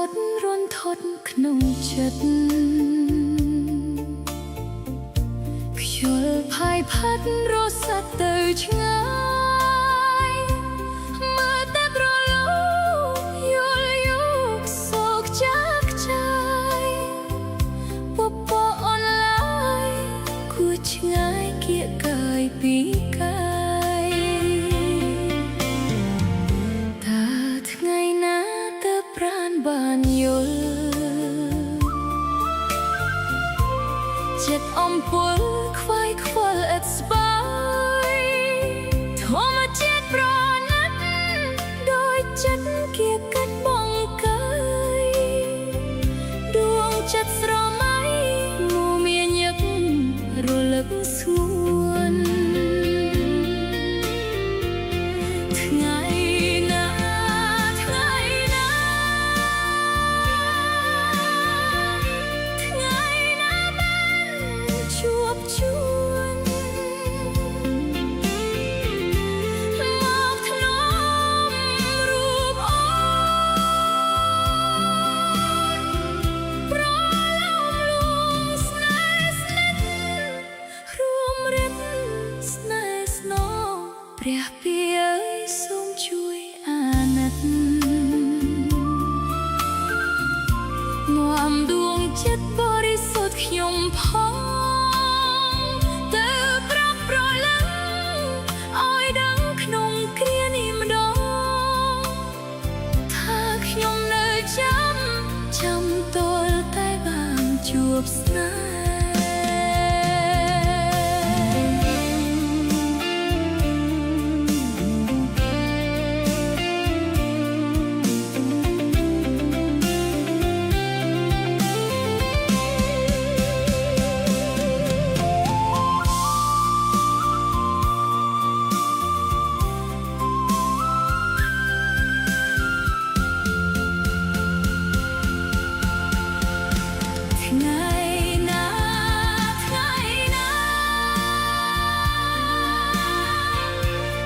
តរន្ធត់ក្នុងចិត្តខ្យល់ផាយផាត់រសាត់ទៅឆ្ងាយមើលតែប្រឡូយល់យកសោកចាក់ចាយពពកអនឡាយគួរឆ្ងាយគៀកកាយពីកាយតាថ្ងៃណាទៅប្រានបានយល់ចិត្តអំពើខ្វាយខ្វល់ឥតស្បើយធម្មជាតិប្រណាត់ដោយចិត្តគៀកកាត់បងកាយដួងចិត្តស្រមៃមួមានញឹករលឹកស្ងួនថ្ងៃណាថ្ងៃណាថ្ងៃណាបានជួបជួនមកធ្នមរូបអូនប្រឡំលួងស្នេហ៍ស្និទ្ធរួមរិទ្ធស្នេហ៍ស្នងព្រះពាយអើយសូមជួយអាណិតនាំដួងចិត្តបរិសុទ្ធខ្ញុំផងទៅប្រាប់ប្រលឹងឲ្យដឹងក្នុងគ្រានេះម្ដងថាខ្ញុំនៅចាំទល់តែបានជួបស្នេហ៍ថ្ងៃណាថ្ងៃណា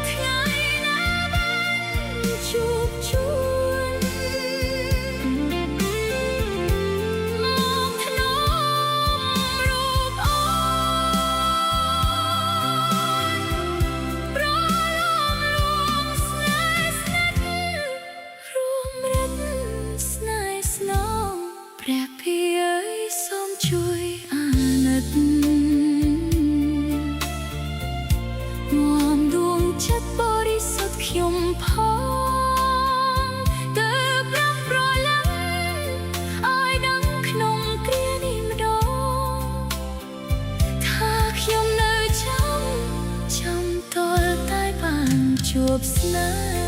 ថ្ងៃណាបានជួបជួនមកធ្នមរូបអូនប្រឡំលួងស្នេហ៍ស្និទ្ធរួមរិទ្ធស្នេហ៍ស្នងព្រះពាយអើយសូមជួយអាណិតនាំដួងចិត្តបរិសុទ្ធខ្ញុំផងទៅប្រាប់ប្រលឹងឲ្យដឹងក្នុងគ្រានេះម្ដងថាខ្ញុំនៅចាំទល់តែបានជួបស្នេហ៍